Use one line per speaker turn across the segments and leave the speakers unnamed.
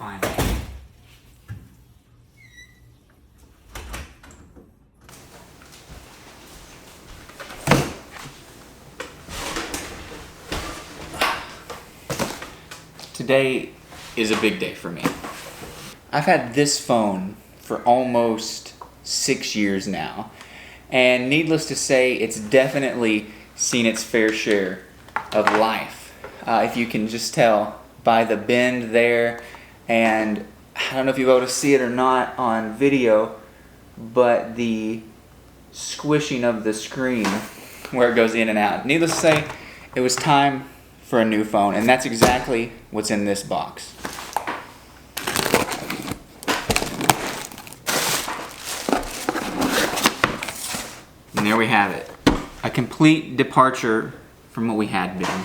Fine. Today is a big day for me. I've had this phone for almost 6 years now, and needless to say, it's definitely seen its fair share of life. If you can just tell by the bend there, and I don't know if you'll be able to see it or not on video, but the squishing of the screen where it goes in and out. Needless to say, it was time for a new phone, and that's exactly what's in this box. And there we have it. A complete departure from what we had been.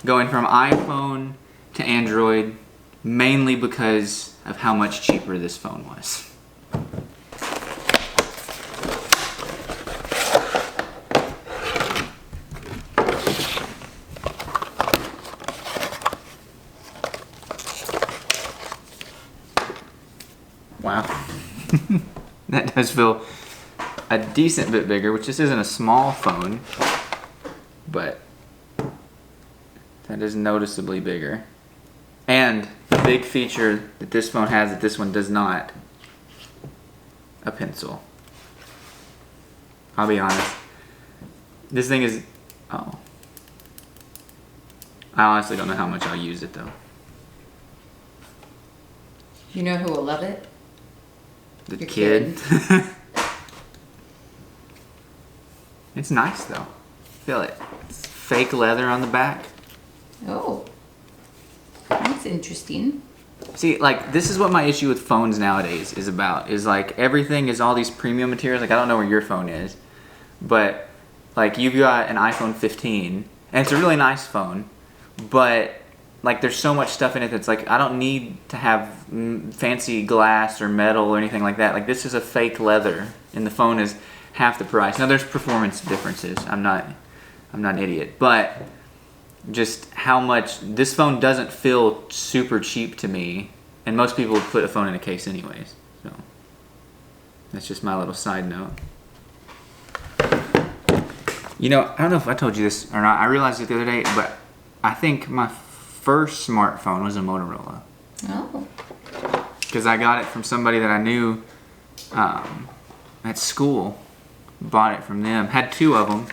Going from iPhone to Android, mainly because of how much cheaper this phone was. Wow. That does feel a decent bit bigger, which this isn't a small phone, but that is noticeably bigger. And the big feature that this phone has that this one does not, a pencil. I'll be honest. This thing is, I honestly don't know how much I'll use it though.
You know who will love it?
The
Your
kid. It's nice though. Feel it. It's fake leather on the back.
Oh, that's interesting.
See, like, this is what my issue with phones nowadays is about. Is like, everything is all these premium materials. Like, I don't know where your phone is, but like, you've got an iPhone 15, and it's a really nice phone, but like, there's so much stuff in it that's like, I don't need to have fancy glass or metal or anything like that. Like, this is a fake leather, and the phone is half the price. Now, there's performance differences. I'm not an idiot, but just how much this phone doesn't feel super cheap to me, and most people would put a phone in a case anyways. So that's just my little side note. You know, I don't know if I told you this or not. I realized it the other day, but I think my first smartphone was a Motorola.
Oh.
Because I got it from somebody that I knew at school. Bought it from them. Had two of them.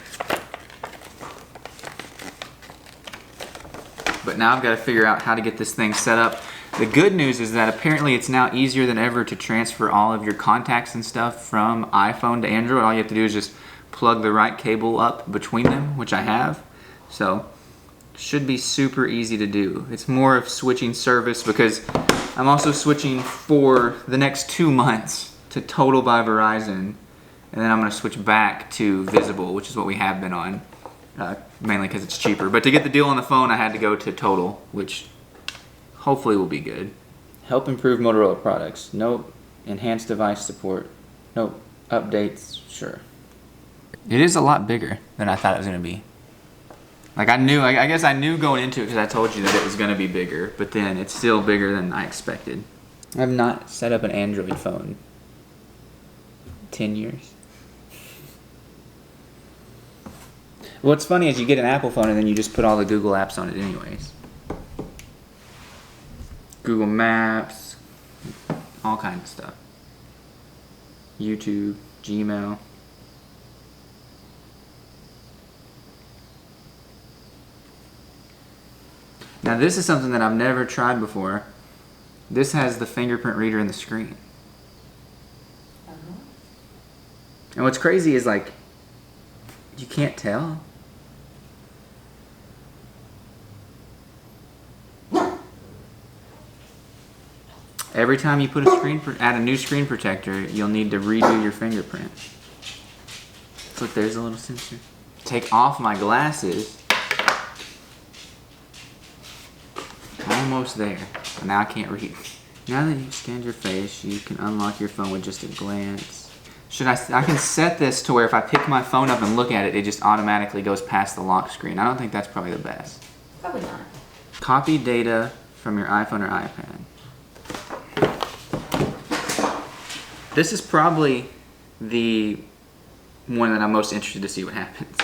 But now I've got to figure out how to get this thing set up. The good news is that apparently it's now easier than ever to transfer all of your contacts and stuff from iPhone to Android. All you have to do is just plug the right cable up between them, which I have. So should be super easy to do. It's more of switching service because I'm also switching for the next 2 months to Total by Verizon, and then I'm going to switch back to Visible, which is what we have been on, mainly because it's cheaper. But to get the deal on the phone, I had to go to Total, which hopefully will be good. Help improve Motorola products. Nope. Enhanced device support. Nope. Updates. Sure. It is a lot bigger than I thought it was going to be. Like, I guess I knew going into it because I told you that it was going to be bigger, but then it's still bigger than I expected. I have not set up an Android phone in 10 years. What's funny is you get an Apple phone and then you just put all the Google apps on it anyways. Google Maps, all kinds of stuff. YouTube, Gmail. Now this is something that I've never tried before. This has the fingerprint reader in the screen. And what's crazy is, like, you can't tell. Every time you put add a new screen protector, you'll need to redo your fingerprint. Look, there's a little sensor. Take off my glasses. Almost there. But now I can't read. Now that you've scanned your face, you can unlock your phone with just a glance. I can set this to where if I pick my phone up and look at it, it just automatically goes past the lock screen. I don't think that's probably the best.
Probably not.
Copy data from your iPhone or iPad. This is probably the one that I'm most interested to see what happens.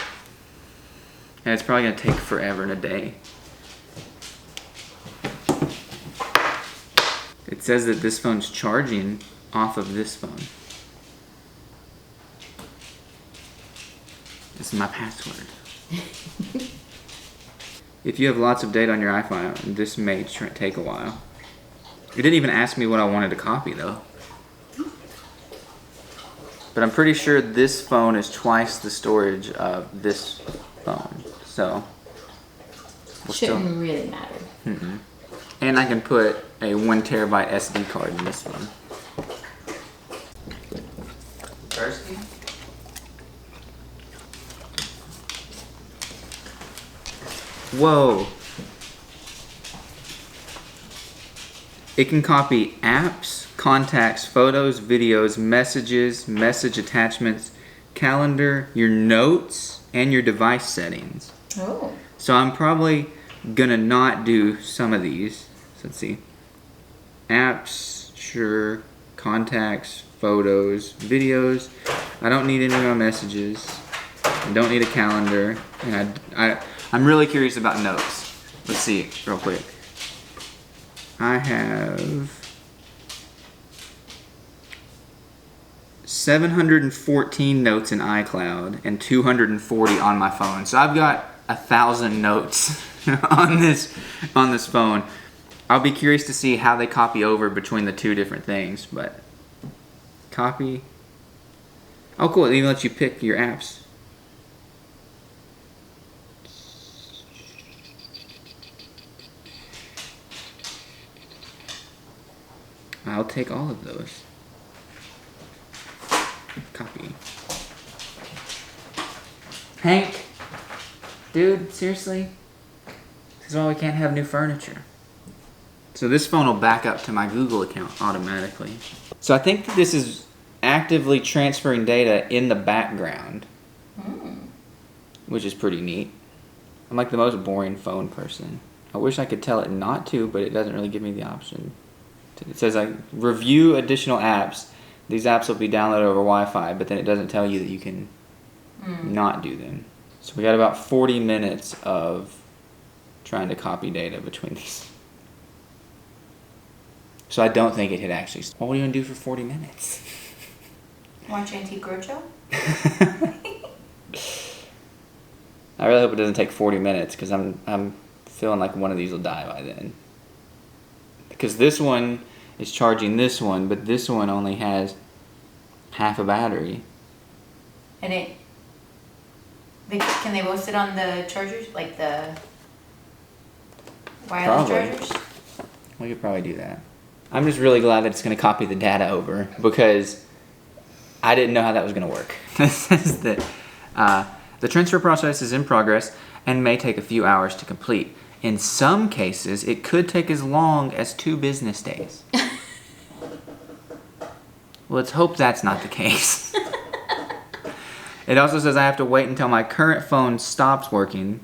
And it's probably going to take forever and a day. It says that this phone's charging off of this phone. This is my password. If you have lots of data on your iPhone, this may take a while. It didn't even ask me what I wanted to copy though. But I'm pretty sure this phone is twice the storage of this phone. So,
Shouldn't really matter.
And I can put a 1 terabyte SD card in this one. Thirsty? Whoa. It can copy apps, contacts, photos, videos, messages, message attachments, calendar, your notes, and your device settings.
Oh.
So I'm probably gonna not do some of these. So let's see. Apps, sure. Contacts, photos, videos. I don't need any more messages. I don't need a calendar. And I'm really curious about notes. Let's see real quick. I have 714 notes in iCloud and 240 on my phone. So I've got 1,000 notes on this phone. I'll be curious to see how they copy over between the two different things, but copy. Oh cool, it even lets you pick your apps. I'll take all of those. Copy. Hank, dude, seriously? This is why we can't have new furniture. So this phone will back up to my Google account automatically. So I think that this is actively transferring data in the background, which is pretty neat. I'm like the most boring phone person. I wish I could tell it not to, but it doesn't really give me the option. It says like review additional apps. These apps will be downloaded over Wi-Fi, but then it doesn't tell you that you can not do them. So we got about 40 minutes of trying to copy data between these. So I don't think it had actually. What are you gonna do for 40 minutes?
Watch Antique Roadshow?
I really hope it doesn't take 40 minutes because I'm feeling like one of these will die by then. Because this one is charging this one, but this one only has half a battery.
And can they both sit on the chargers? Like the wireless
Probably.
chargers?
We could probably do that. I'm just really glad that it's going to copy the data over because I didn't know how that was going to work. It says that the transfer process is in progress and may take a few hours to complete. In some cases, it could take as long as 2 business days. Let's hope that's not the case. It also says I have to wait until my current phone stops working,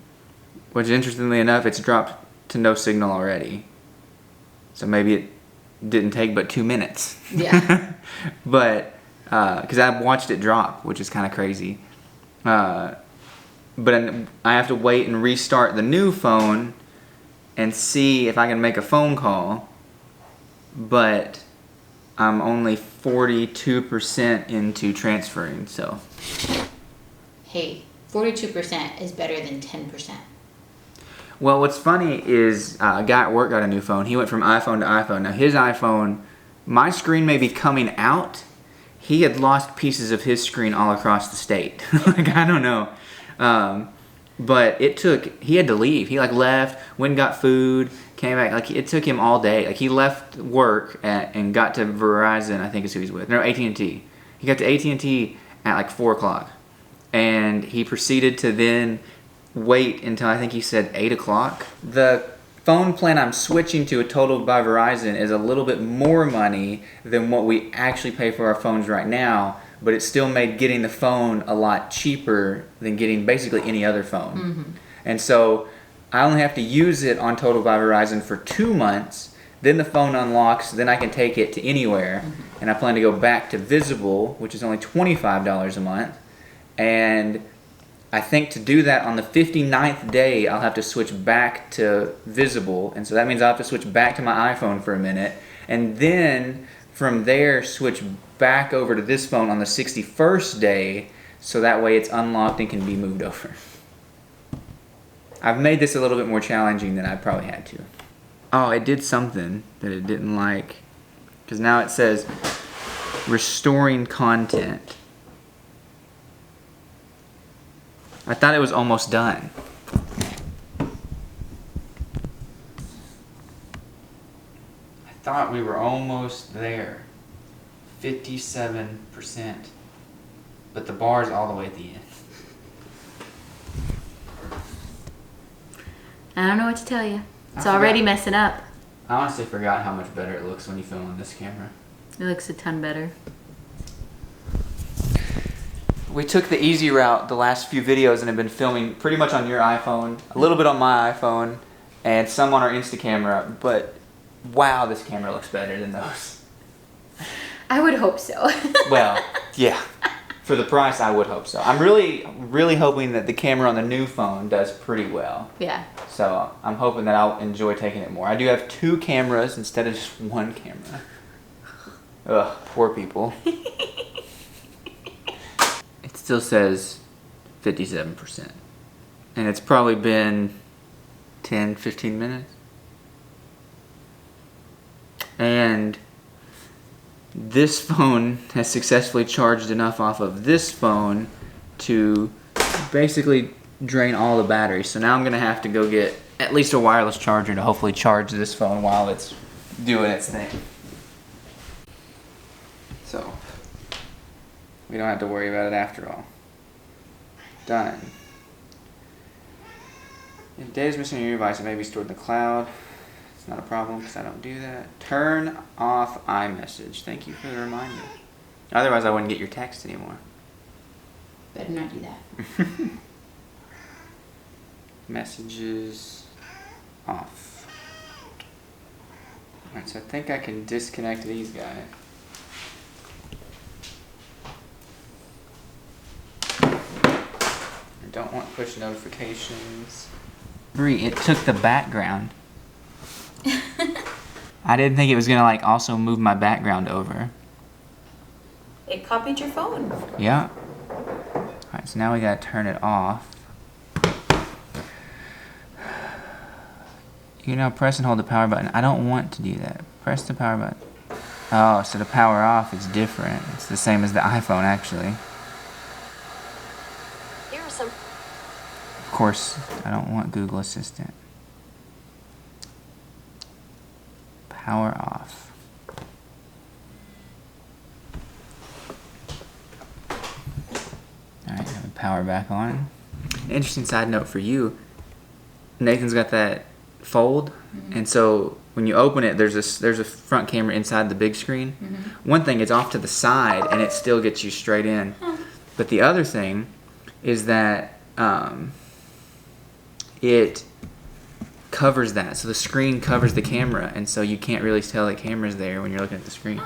which interestingly enough, it's dropped to no signal already. So maybe it didn't take but 2 minutes.
Yeah.
But, because I watched it drop, which is kind of crazy. But I have to wait and restart the new phone and see if I can make a phone call, but I'm only 42% into transferring, so.
Hey, 42% is better than 10%.
Well, what's funny is a guy at work got a new phone. He went from iPhone to iPhone. Now his iPhone, my screen may be coming out. He had lost pieces of his screen all across the state. Like, I don't know. But he had to leave. He like left, went and got food, came back. Like it took him all day. Like he left work and got to Verizon, I think is who he's with. No, AT&T. He got to AT&T at like 4 o'clock. And he proceeded to then wait until I think he said 8 o'clock. The phone plan I'm switching to, a Total by Verizon, is a little bit more money than what we actually pay for our phones right now. But it still made getting the phone a lot cheaper than getting basically any other phone. Mm-hmm. And so I only have to use it on Total by Verizon for 2 months. Then the phone unlocks. Then I can take it to anywhere. Mm-hmm. and I plan to go back to Visible, which is only $25 a month. And I think to do that on the 59th day, I'll have to switch back to Visible, and so that means I'll have to switch back to my iPhone for a minute, and then from there switch back over to this phone on the 61st day, so that way it's unlocked and can be moved over. I've made this a little bit more challenging than I probably had to. Oh, it did something that it didn't like, because now it says restoring content. I thought it was almost done. I thought we were almost there. 57%. But the bar's all the way at the end.
I don't know what to tell you. It's
I
already
forgot.
messing up.
I honestly forgot how much better it looks when you film on this camera.
It looks a ton better.
We took the easy route the last few videos and have been filming pretty much on your iPhone, a little bit on my iPhone, and some on our Insta camera, but wow, this camera looks better than those.
I would hope so.
Well, yeah. For the price, I would hope so. I'm really hoping that the camera on the new phone does pretty well.
Yeah.
So I'm hoping that I'll enjoy taking it more. I do have 2 cameras instead of just 1 camera. Ugh, poor people. It still says 57%. And it's probably been 10, 15 minutes. And this phone has successfully charged enough off of this phone to basically drain all the batteries. So now I'm going to have to go get at least a wireless charger to hopefully charge this phone while it's doing its thing. So we don't have to worry about it after all. Done. If data is missing on your device, it may be stored in the cloud. It's not a problem because I don't do that. Turn off iMessage. Thank you for the reminder. Otherwise, I wouldn't get your text anymore.
Better not do that.
Messages off. Alright, so I think I can disconnect these guys. I don't want push notifications. 3, it took the background. I didn't think it was gonna like also move my background over.
It copied your phone.
Yeah. Alright, so now we gotta turn it off. You know, press and hold the power button. I don't want to do that. Press the power button. Oh, so the power off is different. It's the same as the iPhone, actually.
Here are some.
Of course, I don't want Google Assistant. Power off. Alright, have the power back on. Interesting side note for you. Nathan's got that fold, and so when you open it, there's a front camera inside the big screen. One thing is off to the side, and it still gets you straight in. But the other thing is that it covers that, so the screen covers the camera, and so you can't really tell the camera's there when you're looking at the screen.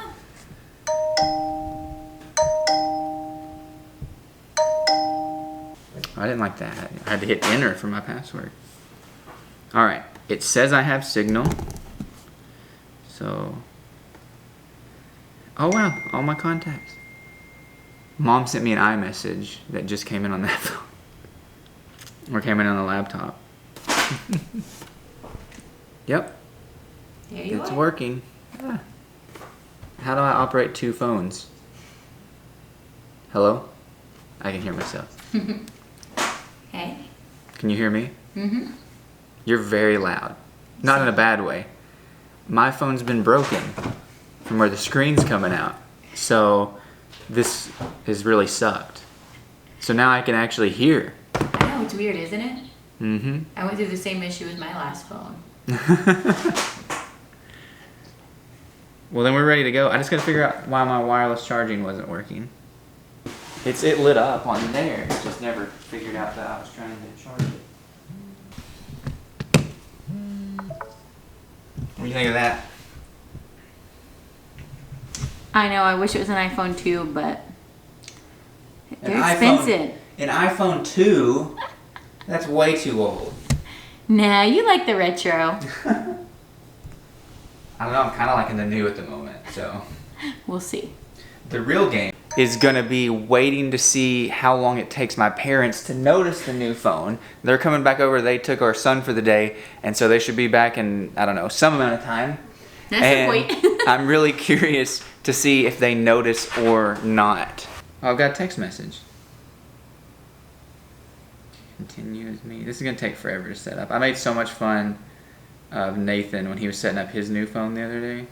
I didn't like that. I had to hit enter for my password. Alright, it says I have signal. So, oh wow, all my contacts. Mom sent me an iMessage that just came in on that phone. Or came in on the laptop. Yep,
There you
it's
are.
working. Yeah. How do I operate 2 phones? Hello? I can hear myself.
Hey.
Can you hear me?
Mm-hmm.
You're very loud. Not in a bad way. My phone's been broken from where the screen's coming out. So this has really sucked. So now I can actually hear.
I know, it's weird, isn't it?
Mm-hmm.
I went through the same issue with my last phone.
Well, then we're ready to go. I just gotta figure out why my wireless charging wasn't working. It lit up on there. It just never figured out that I was trying to charge it. What do you think of that?
I know. I wish it was an iPhone 2, but they're
An
expensive.
An iPhone 2? That's way too old.
Nah, you like the retro.
I don't know, I'm kind of liking the new at the moment, so.
We'll see.
The real game is gonna be waiting to see how long it takes my parents to notice the new phone. They're coming back over, they took our son for the day, and so they should be back in, I don't know, some amount of time.
That's the
And
point.
I'm really curious to see if they notice or not. Oh, I've got a text message. Continue with me. This is gonna take forever to set up. I made so much fun of Nathan when he was setting up his new phone the other day.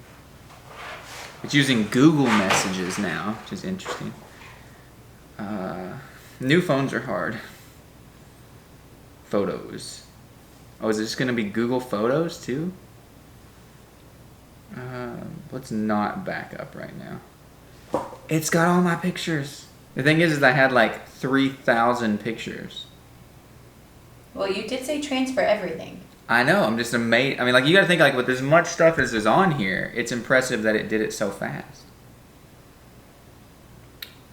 It's using Google Messages now, which is interesting. New phones are hard. Photos. Oh, is it just gonna be Google Photos too? Let's not back up right now. It's got all my pictures. The thing is I had like 3,000 pictures.
Well, you did say transfer everything.
I know, I'm just amazed. I mean, like, you gotta think, like, with as much stuff as is on here, it's impressive that it did it so fast.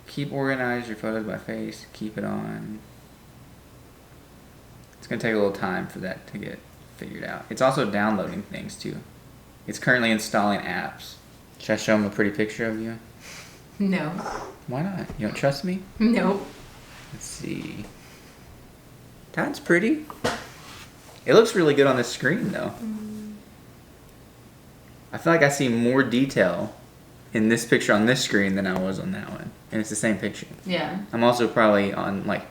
Keep organized your photos by face, keep it on. It's gonna take a little time for that to get figured out. It's also downloading things, too. It's currently installing apps. Should I show them a pretty picture of you?
No.
Why not? You don't trust me?
Nope.
Let's see. That's pretty. It looks really good on the screen, though. I feel like I see more detail in this picture on this screen than I was on that one. And it's the same picture.
Yeah.
I'm also probably on, like,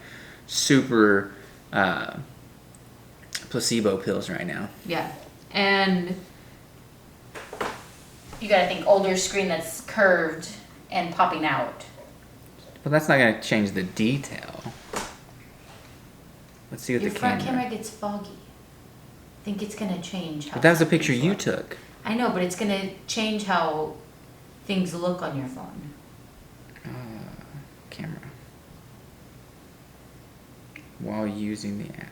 super placebo pills right now.
Yeah. And
You gotta think older screen that's curved and popping out.
But that's not going to change the detail. Let's see what
Your
the
front
camera...
camera gets foggy. I think it's gonna change how.
But that was a
some
picture
things
you
look.
took.
I know, but it's gonna change how things look on your phone.
Camera. While using the app.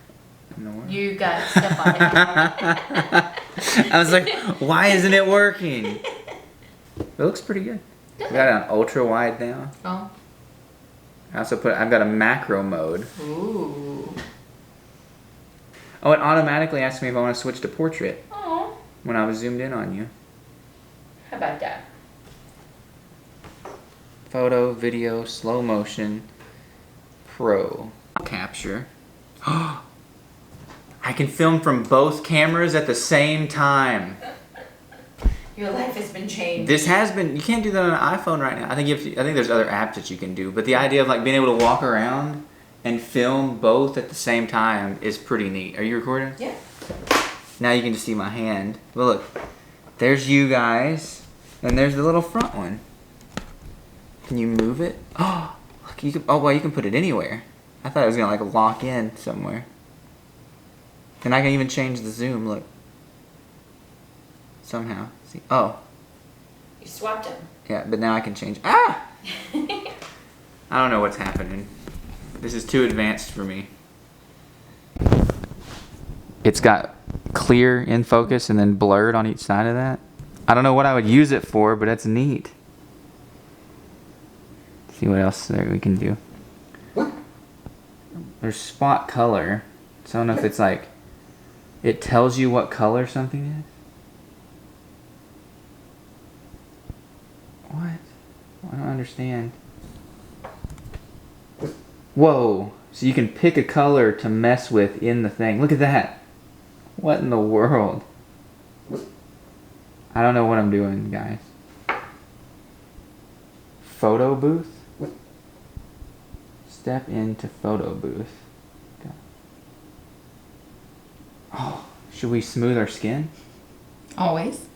No.
You got stuff on it.
I was like, why isn't it working? It looks pretty good. We got it on ultra wide now.
Oh.
I also I've got a macro mode.
Ooh.
Oh, it automatically asked me if I want to switch to portrait
Oh.
when I was zoomed in on you.
How about that?
Photo, video, slow motion, pro. Capture. I can film from both cameras at the same time.
Your life has been changed.
This has been, you can't do that on an iPhone right now. I think there's other apps that you can do, but the idea of like being able to walk around and film both at the same time is pretty neat. Are you recording?
Yeah.
Now you can just see my hand. Well, look, there's you guys, and there's the little front one. Can you move it? Oh, look, you can, oh well, you can put it anywhere. I thought it was gonna like lock in somewhere. And I can even change the zoom. Look. Somehow. See? Oh.
You swapped them.
Yeah, but now I can change. Ah! I don't know what's happening. This is too advanced for me. It's got clear in focus and then blurred on each side of that. I don't know what I would use it for, but it's neat. Let's see what else there we can do. There's spot color. So I don't know if it's like it tells you what color something is. What? I don't understand. Whoa. So you can pick a color to mess with in the thing. Look at that. What in the world? I don't know what I'm doing, guys. Photo booth? Step into photo booth. Okay. Oh, should we smooth our skin?
always.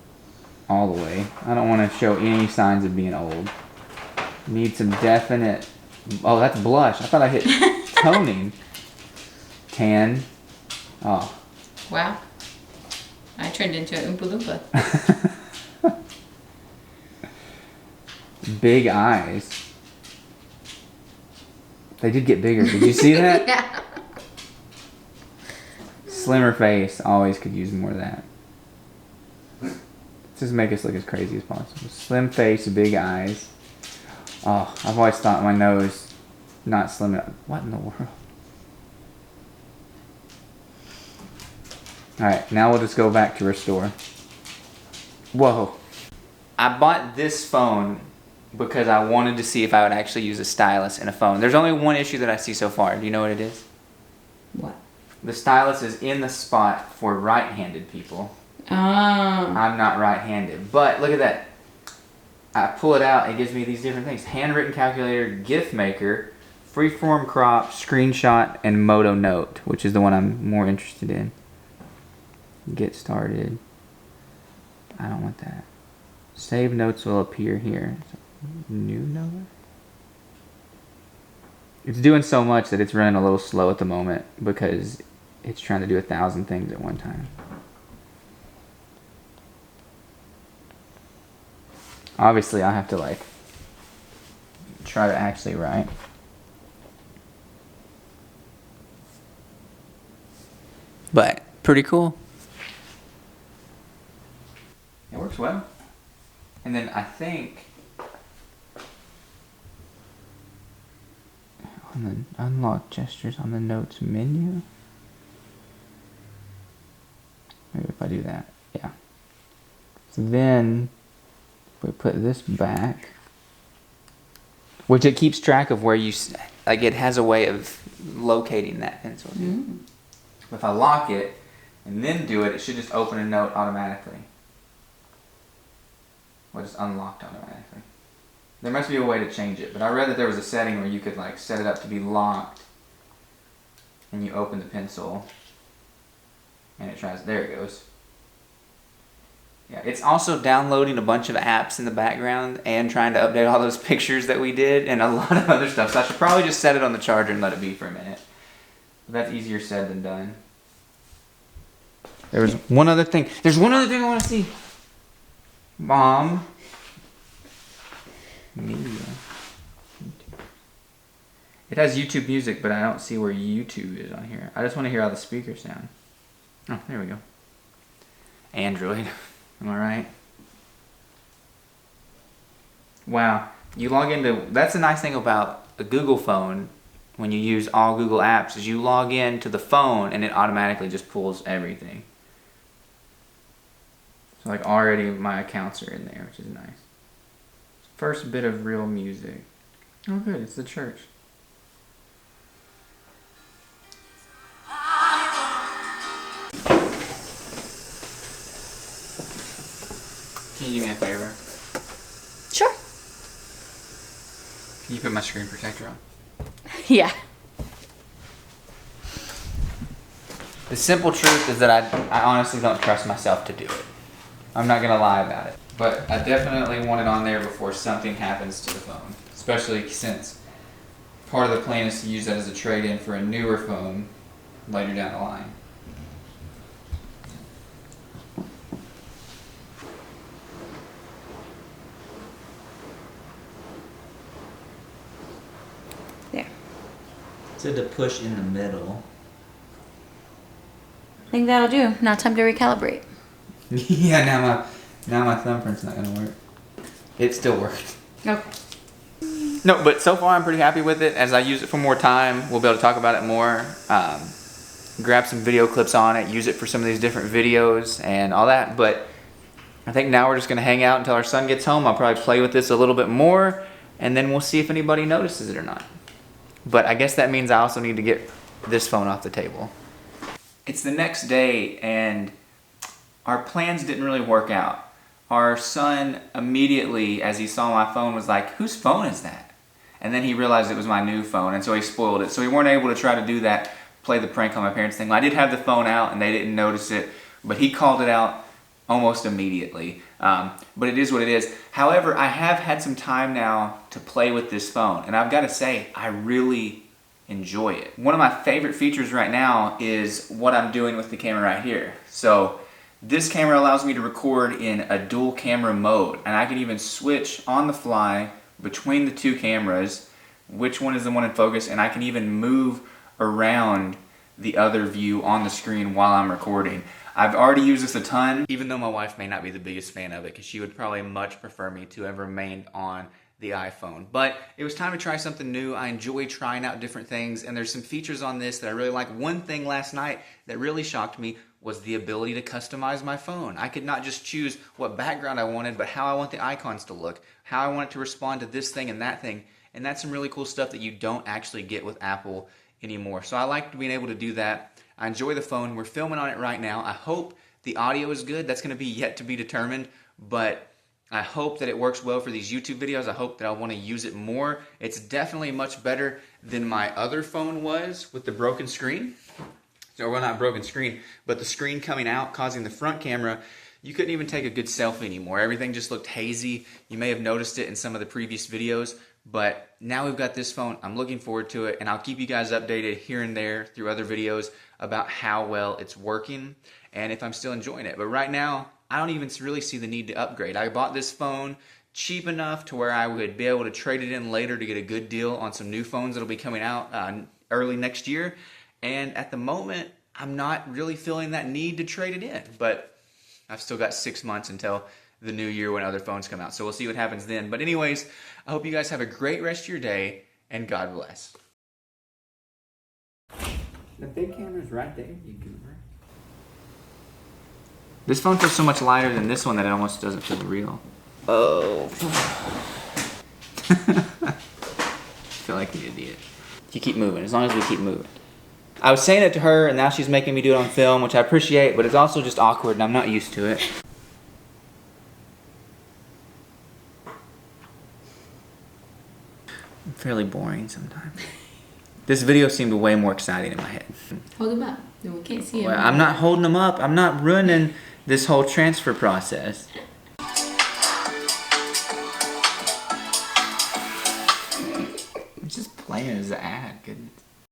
All the way. I don't want to show any signs of being old. Need some definite... Oh, that's blush. I thought I hit toning. Tan. Oh.
Wow. I turned into an Oompa Loompa.
Big eyes. They did get bigger. Did you see that?
Yeah.
Slimmer face. Always could use more of that. just make us look as crazy as possible. Slim face, big eyes. Oh, I've always thought my nose not slim enough. What in the world? Alright, now we'll just go back to restore. Whoa. I bought this phone because I wanted to see if I would actually use a stylus in a phone. There's only one issue that I see so far. Do you know what it is?
What?
The stylus is in the spot for right-handed people.
Oh.
I'm not right-handed. But look at that. I pull it out, it gives me these different things. Handwritten calculator, gift maker, freeform crop, screenshot, and Moto Note, which is the one I'm more interested in. Get started. I don't want that. Save notes will appear here. New note? It's doing so much that it's running a little slow at the moment because it's trying to do 1,000 things at one time. Obviously, I have to like try to actually write. But pretty cool. It works well. And then I think on the unlock gestures on the notes menu. Maybe if I do that, yeah. So then if we put this back, which it keeps track of where you, like it has a way of locating that pencil. If I lock it and then do it, it should just open a note automatically. Well, it's unlocked automatically. There must be a way to change it, but I read that there was a setting where you could like set it up to be locked and you open the pencil and it tries, there it goes. Yeah, it's also downloading a bunch of apps in the background and trying to update all those pictures that we did and a lot of other stuff. So I should probably just set it on the charger and let it be for a minute. But that's easier said than done. There was one other thing. There's one other thing I want to see. Mom. Media. It has YouTube Music, but I don't see where YouTube is on here. I just want to hear how the speakers sound. Oh, there we go. Android. Am I right? Wow. You log into... That's the nice thing about a Google phone when you use all Google apps is you log in to the phone and it automatically just pulls everything. So like already my accounts are in there, which is nice. First bit of real music. Oh good, it's the church. Can you do me a favor?
Sure.
Can you put my screen protector on?
Yeah.
The simple truth is that I honestly don't trust myself to do it. I'm not gonna lie about it. But I definitely want it on there before something happens to the phone. Especially since part of the plan is to use that as a trade-in for a newer phone later down the line.
There.
So to push in the middle.
I think that'll do. Now time to recalibrate.
Yeah, now my thumbprint's not gonna work. It still worked.
Okay.
No, but so far I'm pretty happy with it. As I use it for more time, we'll be able to talk about it more. Grab some video clips on it, use it for some of these different videos and all that. But I think now we're just gonna hang out until our son gets home. I'll probably play with this a little bit more and then we'll see if anybody notices it or not. But I guess that means I also need to get this phone off the table. It's the next day and our plans didn't really work out. Our son immediately, as he saw my phone, was like, whose phone is that? And then he realized it was my new phone, and so he spoiled it. So we weren't able to try to do that, play the prank on my parents thing. I did have the phone out, and they didn't notice it, but he called it out almost immediately. But it is what it is. However, I have had some time now to play with this phone, and I've got to say, I really enjoy it. One of my favorite features right now is what I'm doing with the camera right here. So this camera allows me to record in a dual camera mode, and I can even switch on the fly between the two cameras, which one is the one in focus, and I can even move around the other view on the screen while I'm recording. I've already used this a ton, even though my wife may not be the biggest fan of it, because she would probably much prefer me to have remained on the iPhone. But it was time to try something new. I enjoy trying out different things, and there's some features on this that I really like. One thing last night that really shocked me was the ability to customize my phone. I could not just choose what background I wanted, but how I want the icons to look, how I want it to respond to this thing and that thing. And that's some really cool stuff that you don't actually get with Apple anymore. So I like being able to do that. I enjoy the phone. We're filming on it right now. I hope the audio is good. That's going to be yet to be determined, but I hope that it works well for these YouTube videos. I hope that I want to use it more. It's definitely much better than my other phone was with the broken screen. So, well, not broken screen, but the screen coming out causing the front camera. You couldn't even take a good selfie anymore. Everything just looked hazy. You may have noticed it in some of the previous videos, but now we've got this phone. I'm looking forward to it, and I'll keep you guys updated here and there through other videos about how well it's working and if I'm still enjoying it. But right now, I don't even really see the need to upgrade. I bought this phone cheap enough to where I would be able to trade it in later to get a good deal on some new phones that'll be coming out early next year. And at the moment, I'm not really feeling that need to trade it in. But I've still got 6 months until the new year when other phones come out. So we'll see what happens then. But anyways, I hope you guys have a great rest of your day, and God bless. The big camera's right there. You can. This phone feels so much lighter than this one that it almost doesn't feel real. Oh. I feel like an idiot. You keep moving, as long as we keep moving. I was saying it to her, and now she's making me do it on film, which I appreciate, but it's also just awkward, and I'm not used to it. I'm fairly boring sometimes. This video seemed way more exciting in my head.
Hold him up. No, we can't see him.
Well, I'm not holding them up. I'm not ruining this whole transfer process. I'm just playing as an ad. Goodness.